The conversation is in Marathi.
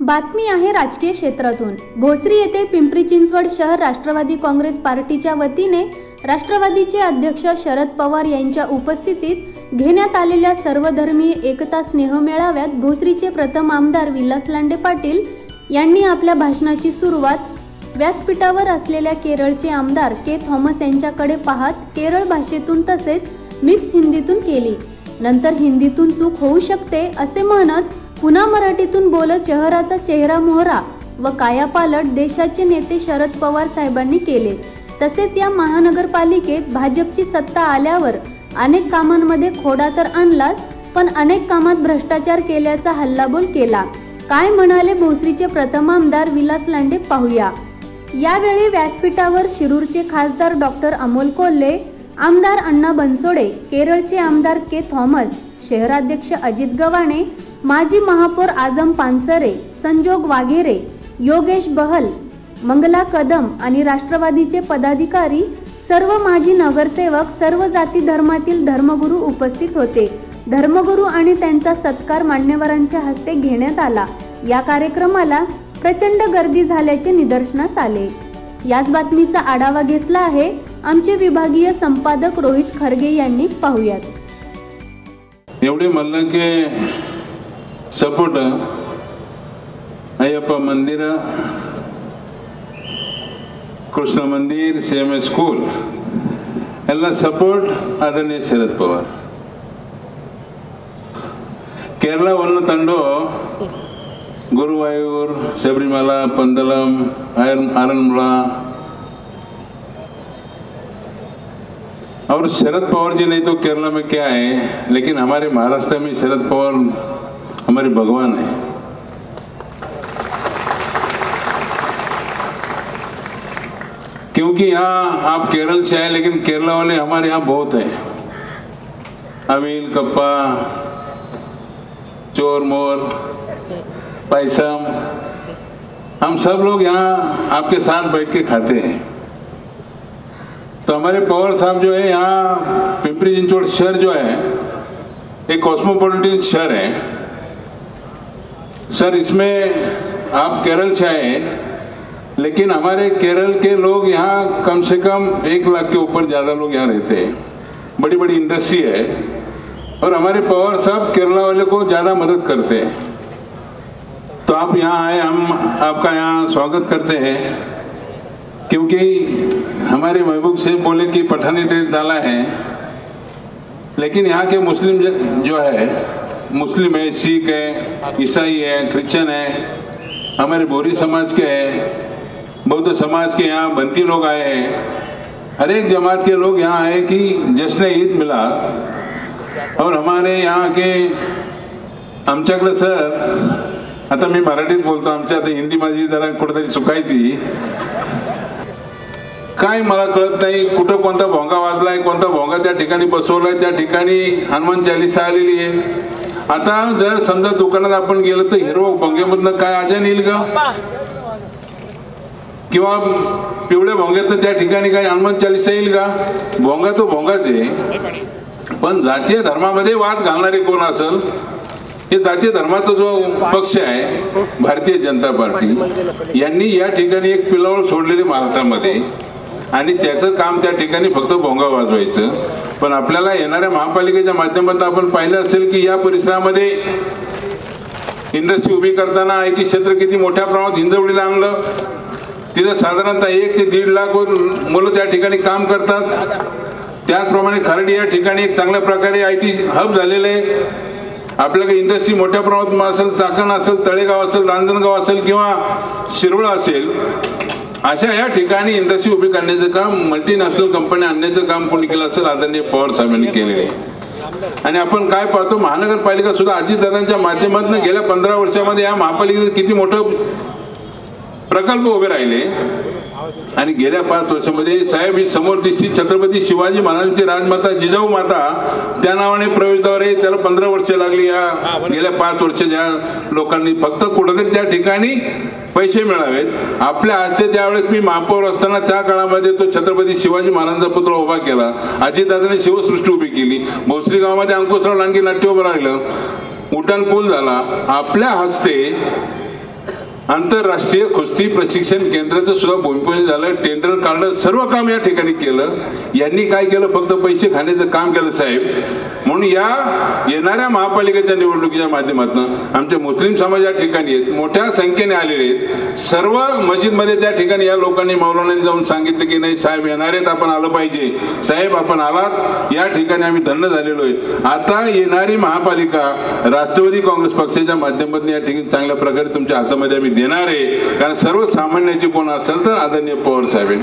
बातमी आहे राजकीय क्षेत्रातून। भोसरी येथे पिंपरी चिंचवड शहर राष्ट्रवादी काँग्रेस पार्टीच्या वतीने राष्ट्रवादीचे अध्यक्ष शरद पवार यांच्या उपस्थितीत घेण्यात आलेल्या सर्वधर्मीय एकता स्नेह मेळाव्यात भोसरीचे प्रथम आमदार विलास लांडे पाटील यांनी आपल्या भाषणाची सुरुवात व्यासपीठावर असलेल्या केरळचे आमदार के थॉमस यांच्याकडे पाहत केरळ भाषेतून तसेच मिक्स हिंदीतून केली। नंतर हिंदीतून चूक होऊ शकते असे म्हणत पुन्हा मराठीतून बोलत शहराचा चेहरा मोहरा व कायापालट देशाचे नेते शरद पवार साहेबांनी केले। तसेच या महानगरपालिकेत भाजपची सत्ता आल्यावर अनेक कामांमध्ये खोडा तर आणलाच, पण अनेक कामात भ्रष्टाचार केल्याचा हल्लाबोल केला। काय म्हणाले भोसरीचे प्रथम आमदार विलास लांडे पाहूया। यावेळी व्यासपीठावर शिरूरचे खासदार डॉक्टर अमोल कोल्हे, आमदार अण्णा बनसोडे, केरळचे आमदार के थॉमस, शहराध्यक्ष अजित गव्हाणे, माजी महापौर आजम पानसरे, संजोग वाघेरे, योगेश बहल, मंगला कदम आणि राष्ट्रवादीचे पदाधिकारी, सर्व माजी नगरसेवक, सर्व जाती धर्मातील धर्मगुरू उपस्थित होते। धर्मगुरू आणि त्यांचा सत्कार मान्यवरांच्या हस्ते घेण्यात आला। या कार्यक्रमाला प्रचंड गर्दी झाल्याचे निदर्शनास आले। याच बातमीचा आढावा घेतला आहे आमचे विभागीय संपादक रोहित खरगे यांनी। पाहूयात। एवढे म्हणलं की सपोर्ट अय्यप्पा मंदिर, कृष्ण मंदिर, CMS स्कूल ಎಲ್ಲ ಸಪೋರ್ಟ್ ಆದರಣೀಯ ಶರದ್ ಪವಾರ್ ಕೇರಳವನ್ನು ತಂದು गुरुवायूर, शबरीमला, पंदलम, आरनमुला और शरद पवार जी नहीं तो केरला में क्या है, लेकिन हमारे महाराष्ट्र में शरद पवार हमारे भगवान है। क्योंकि यहाँ आप केरल से आए, लेकिन केरला वाले हमारे यहाँ बहुत हैं। अवील, कप्पा, चोर मोर, पैसम, हम सब लोग यहाँ आपके साथ बैठ के खाते हैं। तो हमारे पवार साहब जो है, यहाँ पिंपरी चिंचवड शहर जो है एक कॉस्मोपॉलिटन शहर है। सर, इसमें आप केरल से आए, लेकिन हमारे केरल के लोग यहाँ कम से कम 1 लाख के ऊपर ज़्यादा लोग यहाँ रहते हैं। बड़ी बड़ी इंडस्ट्री है और हमारे पवार साहब केरला वाले को ज़्यादा मदद करते हैं। तो आप यहाँ आए, हम आपका यहाँ स्वागत करते हैं। क्योंकि हमारे महबूब से बोले कि पठानी ड्रेस डाला है, लेकिन यहाँ के मुस्लिम जो है, मुस्लिम है, सिख है, ईसाई है, क्रिश्चियन है, हमारे बोरी समाज के हैं, बौद्ध समाज के यहाँ बंती लोग आए हैं। हर एक जमात के लोग यहाँ आए कि जश्न ईद मिला। और हमारे यहाँ के आमच्याकडे सर, आता मी मराठीत बोलतो, आमच्या आता हिंदी माझी जरा कुठेतरी चुकायची, काय मला कळत नाही कुठं कोणता भोंगा वाजलाय, कोणता भोंगा त्या ठिकाणी बसवलाय, त्या ठिकाणी हनुमान चालीसा आलेली आहे। आता जर समजा दुकानात आपण गेलो तर हिरो भोंग्यामधनं काय आजान येईल का, किंवा पिवळ्या भोंग्यात त्या ठिकाणी काय हनुमान चालीसा येईल का? भोंगा तो भोंगाच आहे। पण जातीय धर्मामध्ये वाद घालणारे कोण असेल, हे जातीय धर्माचा जो पक्ष आहे भारतीय जनता पार्टी यांनी या ठिकाणी एक पिलावळ सोडलेली महाराष्ट्रामध्ये, आणि त्याचं काम त्या ठिकाणी फक्त भोंगा वाजवायचं। पण आपल्याला येणाऱ्या महापालिकेच्या माध्यमातून आपण पाहिलं असेल की या परिसरामध्ये इंडस्ट्री उभी करताना IT क्षेत्र किती मोठ्या प्रमाणात हिंजवडीला आणलं। तिथं साधारणतः 1 ते 1.5 लाख मुलं त्या ठिकाणी काम करतात। त्याचप्रमाणे खर्डी या ठिकाणी एक चांगल्या प्रकारे IT हब झालेलं आहे। आपल्याकडे इंडस्ट्री मोठ्या प्रमाणात असेल, चाकण असेल, तळेगाव असेल, रांजणगाव असेल किंवा शिरवळ असेल, अशा या ठिकाणी इंडस्ट्री उभी करण्याचं काम, मल्टीनॅशनल कंपन्या आणण्याचं काम कोणी केलं असेल, आदरणीय पवार साहेबांनी केलेलं आहे। आणि आपण काय पाहतो, महानगरपालिका सुद्धा अजितदादांच्या माध्यमातून गेल्या 15 वर्षामध्ये या महापालिकेचे किती मोठं प्रकल्प उभे राहिले। आणि गेल्या 5 वर्षामध्ये साहेब ही समोर दिसती छत्रपती शिवाजी महाराजांची राजमाता जिजाऊ माता, त्या नावाने प्रवेशद्वार आहे, त्याला 15 वर्ष लागली। या गेल्या 5 वर्ष ज्या लोकांनी फक्त कुठेतरी त्या ठिकाणी पैसे मिळावेत, आपल्या हस्ते त्यावेळेस मी महापौर असताना त्या काळामध्ये तो छत्रपती शिवाजी महाराजांचा पुतळा उभा केला। अजितदादांनी शिवसृष्टी उभी केली। भोसरी गावामध्ये अंकुशराव लांडगे नाट्य उभं राहिलं, उड्डाण पूल झाला आपल्या हस्ते। आंतरराष्ट्रीय कुस्ती प्रशिक्षण केंद्राचं सुद्धा भूमिपूजन झालं, टेंडर काढलं, सर्व काम या ठिकाणी केलं. यांनी काय केलं? फक्त पैसे खाण्याचं काम केलं साहेब. म्हणून या येणाऱ्या महापालिकेच्या निवडणुकीच्या माध्यमातून आमचे मुस्लिम समाज या ठिकाणी आहेत, मोठ्या संख्येने आलेले आहेत. सर्व मस्जिदमध्ये त्या ठिकाणी या लोकांनी मौलानांनी जाऊन सांगितलं की नाही साहेब येणार आहेत, आपण आलं पाहिजे. साहेब आपण आलात, या ठिकाणी आम्ही धन्य झालेलो आहे. आता येणारी महापालिका राष्ट्रवादी काँग्रेस पक्षाच्या माध्यमातून या ठिकाणी चांगल्या प्रकारे तुमच्या हातामध्ये आम्ही देणार आहे. कारण सर्वसामान्याची कोण असेल तर आदरणीय पवार साहेब.